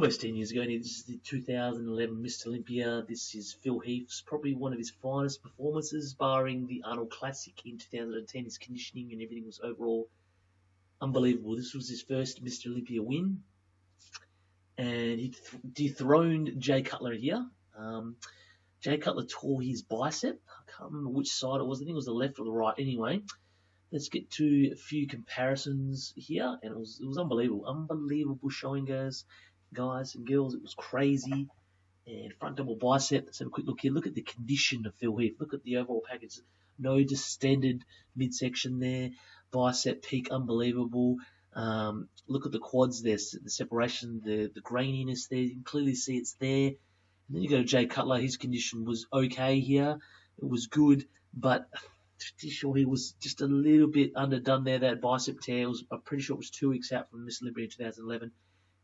almost 10 years ago. And this is the 2011 Mr Olympia. This is Phil Heath's, probably one of his finest performances, barring the Arnold Classic in 2010. His conditioning and everything was overall unbelievable. This was his first Mr Olympia win, and he dethroned Jay Cutler here. Jay Cutler tore his bicep. I can't remember which side it was. I think it was the left or the right. Anyway, let's get to a few comparisons here, and it was unbelievable showing, guys and girls. It was crazy. And front double bicep. Let's have a quick look here. Look at the condition of Phil Heath. Look at the overall package. No distended midsection there. Bicep peak, unbelievable. Look at the quads there, the separation, the graininess there. You can clearly see it's there. And then you go to Jay Cutler. His condition was okay here. It was good, but I'm pretty sure he was just a little bit underdone there. That bicep tear I'm pretty sure it was 2 weeks out from Mr Olympia in 2011.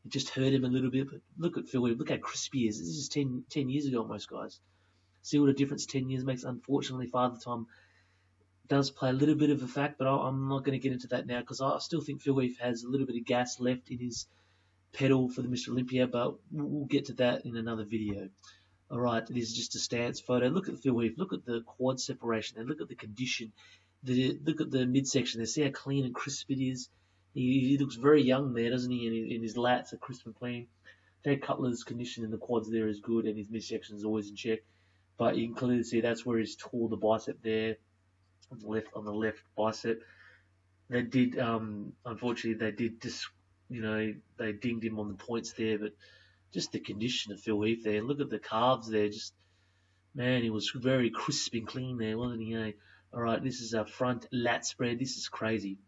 It just hurt him a little bit. But look at Phil. Look how crisp he is. This is 10 years ago almost, guys. See what a difference 10 years makes. Unfortunately, Father Time does play a little bit of a fact, but I'm not going to get into that now because I still think Phil Heath has a little bit of gas left in his pedal for the Mr Olympia, but we'll get to that in another video. All right, this is just a stance photo. Look at Phil Heath. Look at the quad separation and look at the condition. Look at the midsection there. See how clean and crisp it is. He looks very young there, doesn't he? And his lats are crisp and clean. Jay Cutler's condition in the quads there is good, and his midsection is always in check. But you can clearly see that's where he's tore the bicep there on the left bicep. They did, unfortunately, they dinged him on the points there, but just the condition of Phil Heath there. Look at the calves there. Man, he was very crisp and clean there, wasn't he? All right, this is a front lat spread. This is crazy.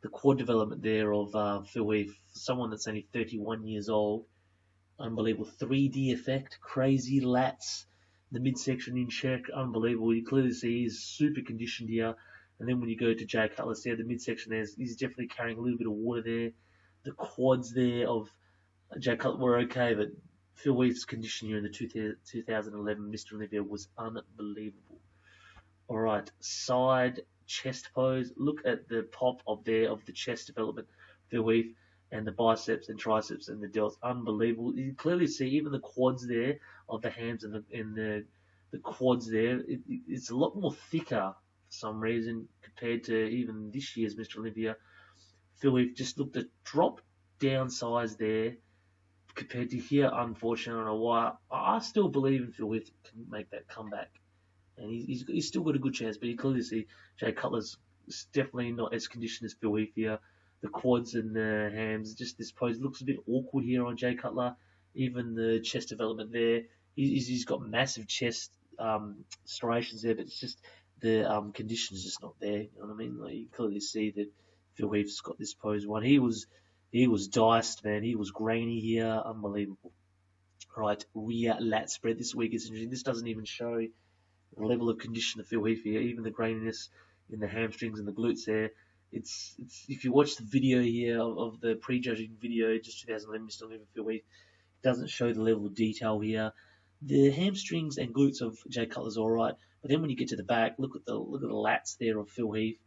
The quad development there of Phil Heath, someone that's only 31 years old. Unbelievable 3D effect, crazy lats, the midsection in check, unbelievable. You clearly see he's super conditioned here. And then when you go to Jay Cutler, see the midsection there, he's definitely carrying a little bit of water there. The quads there of Jay Cutler were okay, but Phil Heath's condition here in the 2011 Mr Olympia was unbelievable. All right, side chest pose. Look at the pop of the chest development, Phil Heath, and the biceps and triceps and the delts. Unbelievable. You can clearly see even the quads there of the hams and the quads there. It's a lot more thicker for some reason compared to even this year's Mr Olympia. Phil Heath just looked at drop down size there compared to here. Unfortunately, I don't know why. I still believe in Phil Heath can make that comeback. And he's still got a good chance, but you clearly see Jay Cutler's definitely not as conditioned as Phil Heath here. The quads and the hams, just this pose looks a bit awkward here on Jay Cutler. Even the chest development there, he's got massive chest striations there, but it's just the condition is just not there. You know what I mean? Like you clearly see that Phil Heath's got this pose one. He was diced, man. He was grainy here, unbelievable. Right, rear lat spread this week is interesting. This doesn't even show the level of condition of Phil Heath here, even the graininess in the hamstrings and the glutes there. It's if you watch the video here of the prejudging video, just 2011 Mr Olympia Phil Heath, it doesn't show the level of detail here. The hamstrings and glutes of Jay Cutler's all right, but then when you get to the back, look at the lats there of Phil Heath.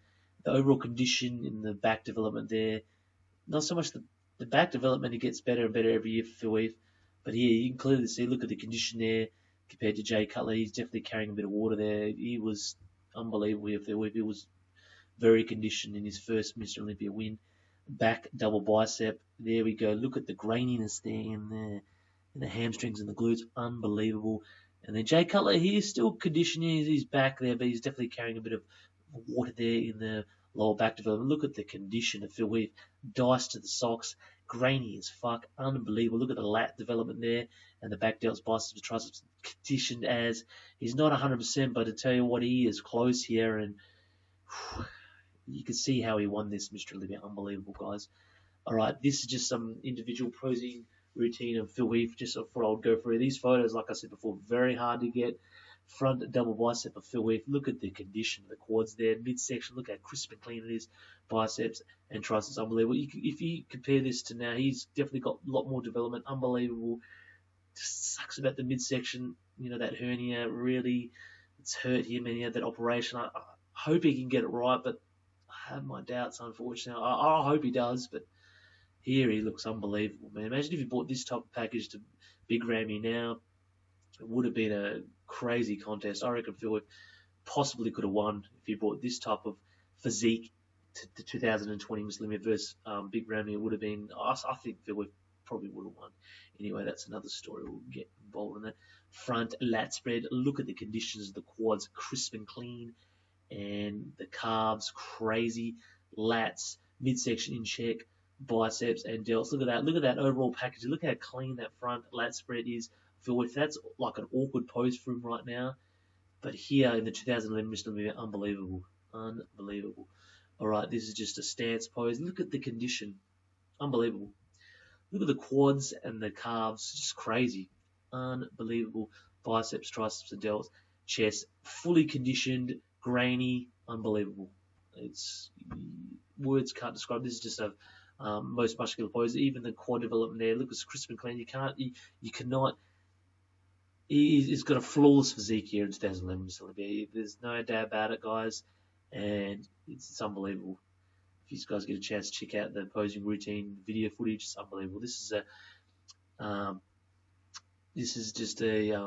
The overall condition in the back development there, not so much the back development. It gets better and better every year for Phil Heath, but here you can clearly see. Look at the condition there. Compared to Jay Cutler, he's definitely carrying a bit of water there. He was unbelievable here. He was very conditioned in his first Mr Olympia win. Back double bicep. There we go. Look at the graininess there in the hamstrings and the glutes. Unbelievable. And then Jay Cutler, he is still conditioning his back there, but he's definitely carrying a bit of water there in the lower back development. Look at the condition of Phil Heath. Diced to the socks. Grainy as fuck. Unbelievable. Look at the lat development there and the back delts, biceps, triceps. Conditioned as he's not 100%, but to tell you what, he is close here, and you can see how he won this Mr Olympia. Unbelievable, guys. All right, this is just some individual posing routine of Phil Heath. Just before I'll go through these photos, like I said before, very hard to get. Front double bicep of Phil Heath. Look at the condition of the quads there, midsection. Look how crisp and clean it is. Biceps and triceps, unbelievable. If you compare this to now, he's definitely got a lot more development. Unbelievable. Just sucks about the midsection. You know, that hernia really, it's hurt him, and he had that operation. I hope he can get it right, but I have my doubts, unfortunately. I hope he does, but Here he looks unbelievable, man. Imagine if you bought this type of package to Big Rammy now. It would have been a crazy contest. I reckon Phil possibly could have won if he brought this type of physique to the 2020 Mr Olympia versus Big Ramy. It would have been. I think Phil probably would have won. Anyway, that's another story. We'll get involved in that. Front lat spread. Look at the conditions of the quads, crisp and clean, and the calves crazy. Lats, midsection in check, biceps and delts. Look at that. Look at that overall package. Look how clean that front lat spread is. Phil, if that's like an awkward pose for him right now, but here in the 2011 Mr. Olympia, unbelievable. Unbelievable. All right, this is just a stance pose. Look at the condition. Unbelievable. Look at the quads and the calves. Just crazy. Unbelievable. Biceps, triceps, and delts. Chest, fully conditioned, grainy, unbelievable. It's words can't describe. This is just a most muscular pose. Even the quad development there. Look, it's crisp and clean. You cannot. He's got a flawless physique here in 2011 Mr. Olympia. There's no doubt about it, guys, and it's unbelievable. If you guys get a chance to check out the posing routine video footage, it's unbelievable. This is just a I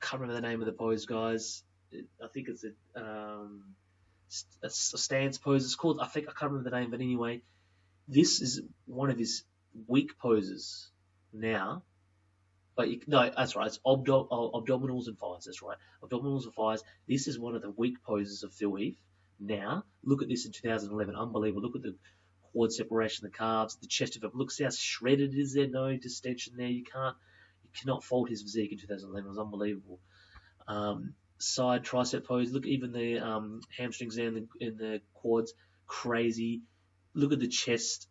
can't remember the name of the pose, guys. I think it's a stance pose. It's called. I can't remember the name, but anyway, this is one of his weak poses now. But no, that's right. It's abdominals and thighs. That's right. Abdominals and thighs. This is one of the weak poses of Phil Heath. Now, look at this in 2011. Unbelievable. Look at the quad separation, the calves, the chest development. Look, see how shredded it is there. No distension there. You cannot fault his physique in 2011. It was unbelievable. Side tricep pose. Look, even the hamstrings there in the quads. Crazy. Look at the chest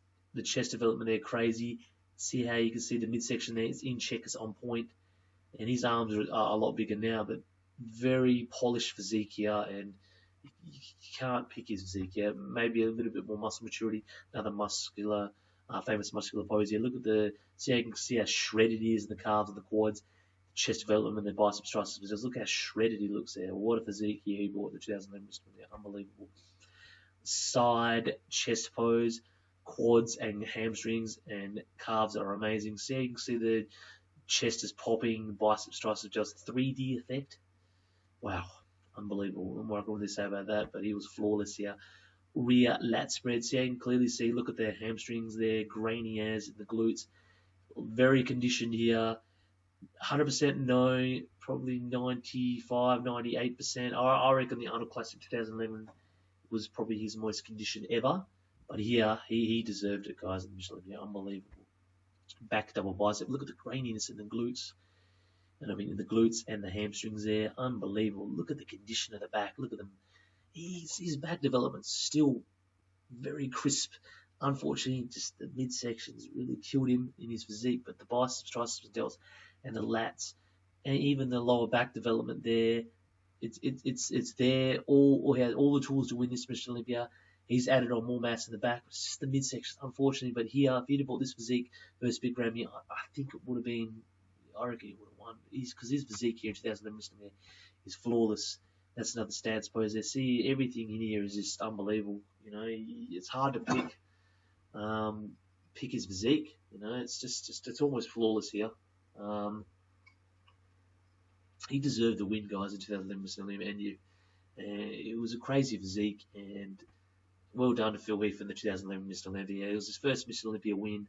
development there. Crazy. See how you can see the midsection there. It's in check, it's on point, and his arms are a lot bigger now, but very polished physique here, and you can't pick his physique here. Maybe a little bit more muscle maturity, another famous muscular pose here. Look at see how you can see how shredded he is in the calves and the quads, chest development, the biceps, triceps. Look how shredded he looks there. What a physique here he brought the 2011 unbelievable. Side chest pose. Quads and hamstrings and calves are amazing. See, you can see the chest is popping, biceps, triceps, just 3D effect. Wow, unbelievable. I'm not going to say about that, but he was flawless here. Rear lat spread. See, you can clearly see. Look at their hamstrings there, grainy as in the glutes. Very conditioned here. 100% no, probably 95, 98%. I reckon the Arnold Classic 2011 was probably his most conditioned ever. But here, he deserved it, guys. Unbelievable. Back double bicep. Look at the graininess in the glutes. And I mean, in the glutes and the hamstrings there. Unbelievable. Look at the condition of the back. Look at them. His back development's still very crisp. Unfortunately, just the midsections really killed him in his physique. But the biceps, triceps, delts, and the lats, and even the lower back development there, it's there. He has all the tools to win this Mr. Olympia. He's added on more mass in the back. It's just the midsection, unfortunately. But here, if he'd have bought this physique versus Big Ramy, I think it would have been. I reckon he would have won. Because his physique here in 2011 is flawless. That's another stance pose there. See, everything in here is just unbelievable. You know, it's hard to pick his physique. You know, it's it's almost flawless here. He deserved the win, guys, in 2011 Mr. Olympia, and it was a crazy physique, and well done to Phil Heath in the 2011 Mr. Olympia. It was his first Mr. Olympia win,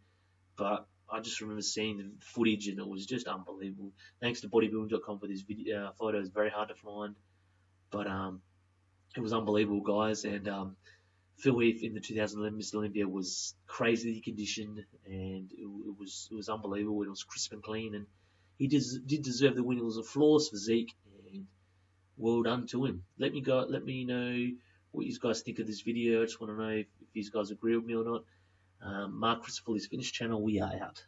but I just remember seeing the footage, and it was just unbelievable. Thanks to bodybuilding.com for this video photo. It's very hard to find, but it was unbelievable, guys. And Phil Heath in the 2011 Mr. Olympia was crazily conditioned, and it was unbelievable. It was crisp and clean, and he did deserve the win. It was a flawless physique, and well done to him. Let me know what you guys think of this video. I just want to know if you guys agree with me or not. Mark Christopher, his fitness channel. We are out.